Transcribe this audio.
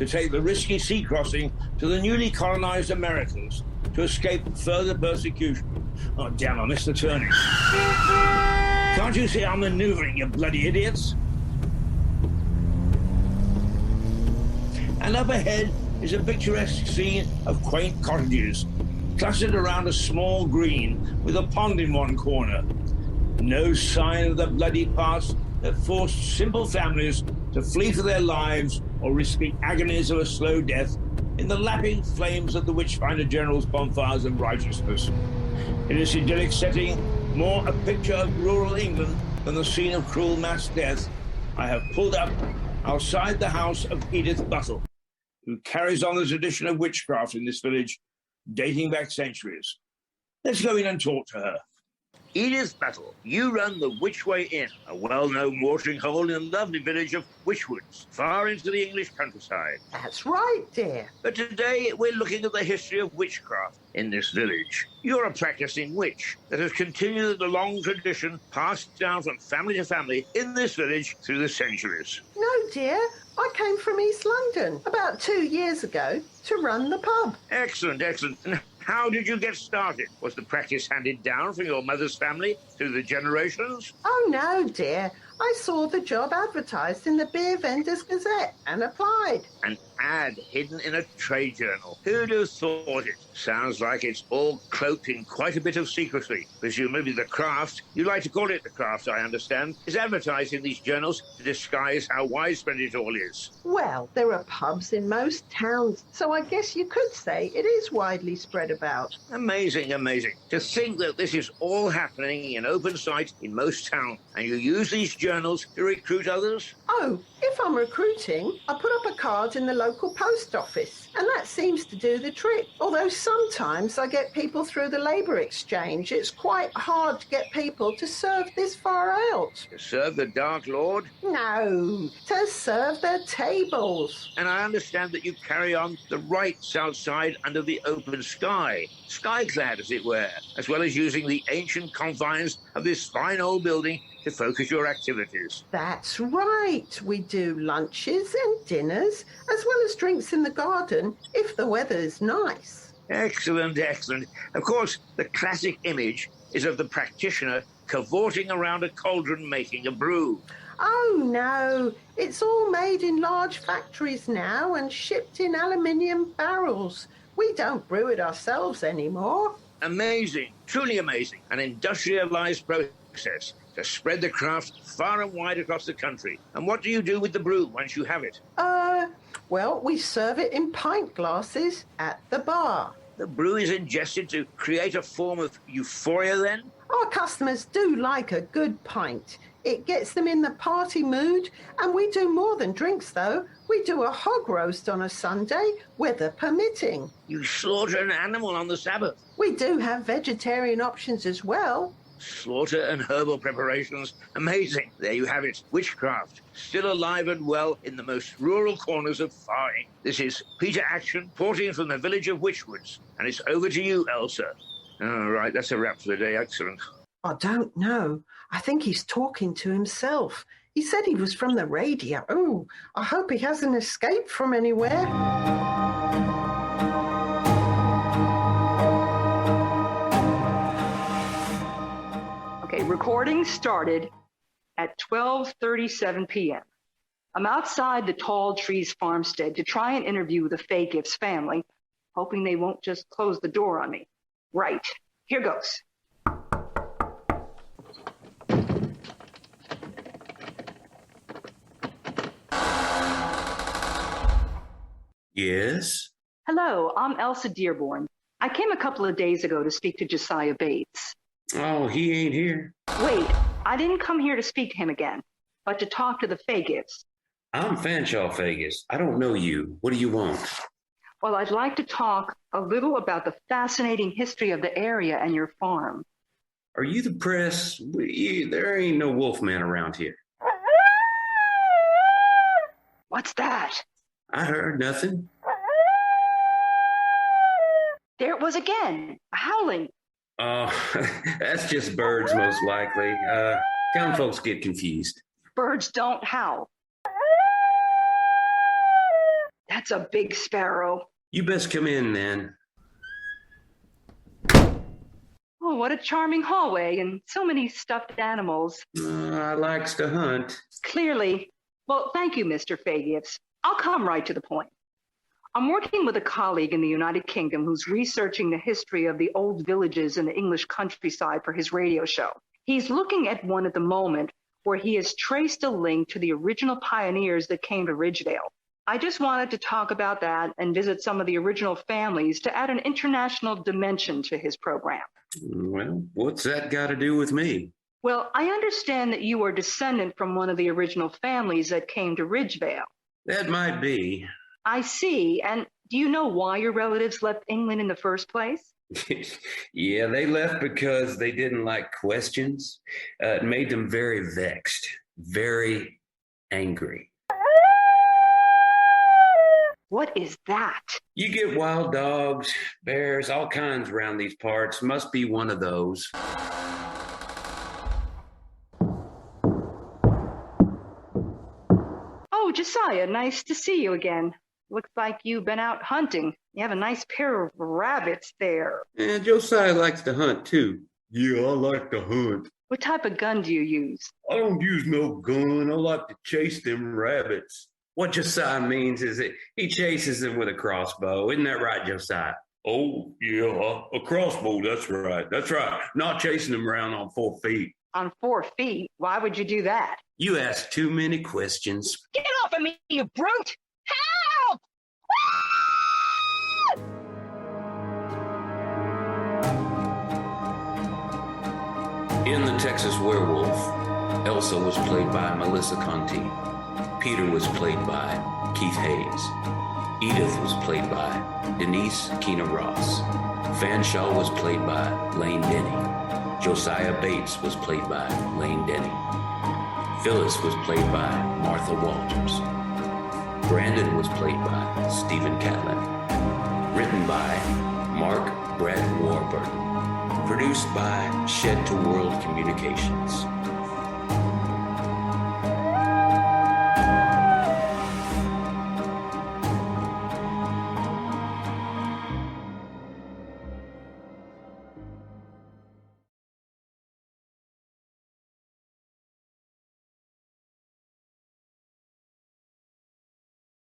to take the risky sea crossing to the newly colonized Americas to escape further persecution. Oh, damn, I missed the turning. Can't you see I'm maneuvering, you bloody idiots? And up ahead is a picturesque scene of quaint cottages, clustered around a small green with a pond in one corner. No sign of the bloody past that forced simple families to flee for their lives or risk the agonies of a slow death in the lapping flames of the Witchfinder General's bonfires of righteousness. In this idyllic setting, more a picture of rural England than the scene of cruel mass death, I have pulled up outside the house of Edith Buttle, who carries on the tradition of witchcraft in this village, dating back centuries. Let's go in and talk to her. Edith Buttle, you run the Witchway Inn, a well-known watering hole in the lovely village of Witchwoods, far into the English countryside. That's right, dear. But today we're looking at the history of witchcraft in this village. You're a practicing witch that has continued the long tradition passed down from family to family in this village through the centuries. No, dear. I came from East London about 2 years ago to run the pub. Excellent, excellent. And how did you get started? Was the practice handed down from your mother's family through the generations? Oh, no, dear. I saw the job advertised in the Beer Vendors Gazette and applied. An ad hidden in a trade journal. Who'd have thought it? Sounds like it's all cloaked in quite a bit of secrecy. Presumably the craft, you like to call it the craft, I understand, is advertised in these journals to disguise how widespread it all is. Well, there are pubs in most towns, so I guess you could say it is widely spread about. Amazing, amazing. To think that this is all happening in open sight in most towns, and you use these journals to recruit others? Oh, if I'm recruiting, I put up a card in the local post office, and that seems to do the trick. Although sometimes I get people through the labour exchange. It's quite hard to get people to serve this far out. To serve the Dark Lord? No, to serve their tables. And I understand that you carry on the rites outside under the open sky, sky-clad as it were, as well as using the ancient confines of this fine old building to focus your activities. That's right. We do lunches and dinners, as well as drinks in the garden, if the weather is nice. Excellent, excellent. Of course, the classic image is of the practitioner cavorting around a cauldron making a brew. Oh, no. It's all made in large factories now and shipped in aluminium barrels. We don't brew it ourselves anymore. Amazing, truly amazing. An industrialized process to spread the craft far and wide across the country. And what do you do with the brew once you have it? Well, we serve it in pint glasses at the bar. The brew is ingested to create a form of euphoria then? Our customers do like a good pint. It gets them in the party mood, and we do more than drinks, though. We do a hog roast on a Sunday, weather permitting. You slaughter an animal on the Sabbath? We do have vegetarian options as well. Slaughter and herbal preparations. Amazing. There you have it. Witchcraft. Still alive and well in the most rural corners of Farring. This is Peter Action, reporting from the village of Witchwoods. And it's over to you, Elsa. All right, that's a wrap for the day. Excellent. I don't know. I think he's talking to himself. He said he was from the radio. Oh, I hope he hasn't escaped from anywhere. Okay, recording started at 12:37 p.m. I'm outside the Tall Trees farmstead to try and interview the Fay Gifts family, hoping they won't just close the door on me. Right, here goes. Yes? Hello, I'm Elsa Dearborn. I came a couple of days ago to speak to Josiah Bates. Oh, he ain't here. Wait, I didn't come here to speak to him again, but to talk to the Fay Gifts. I'm Fanshawe Vegas. I don't know you. What do you want? Well, I'd like to talk a little about the fascinating history of the area and your farm. Are you the press? There ain't no Wolfman around here. What's that? I heard nothing. There it was again, howling. Oh, that's just birds, most likely. Town folks get confused. Birds don't howl. That's a big sparrow. You best come in, then. Oh, what a charming hallway and so many stuffed animals. I likes to hunt. Clearly. Well, thank you, Mr. Fagius. I'll come right to the point. I'm working with a colleague in the United Kingdom who's researching the history of the old villages in the English countryside for his radio show. He's looking at one at the moment where he has traced a link to the original pioneers that came to Ridgevale. I just wanted to talk about that and visit some of the original families to add an international dimension to his program. Well, what's that got to do with me? Well, I understand that you are descendant from one of the original families that came to Ridgevale. That might be. I see. And do you know why your relatives left England in the first place? Yeah, they left because they didn't like questions. It made them very vexed, very angry. What is that? You get wild dogs, bears, all kinds around these parts. Must be one of those. Oh, Josiah, nice to see you again. Looks like you've been out hunting. You have a nice pair of rabbits there. And Josiah likes to hunt, too. Yeah, I like to hunt. What type of gun do you use? I don't use no gun. I like to chase them rabbits. What Josiah means is that he chases them with a crossbow. Isn't that right, Josiah? Oh, yeah, a crossbow. That's right. That's right. Not chasing them around on 4 feet. On 4 feet? Why would you do that? You ask too many questions. Get off of me, you brute! Help! In The Texas Werewolf, Elsa was played by Melissa Conti. Peter was played by Keith Hayes. Edith was played by Denise Keena Ross. Fanshawe was played by Lane Denny. Josiah Bates was played by Lane Denny. Phyllis was played by Martha Walters. Brandon was played by Stephen Catlin. Written by Mark Brett Warburton. Produced by Shed to World Communications.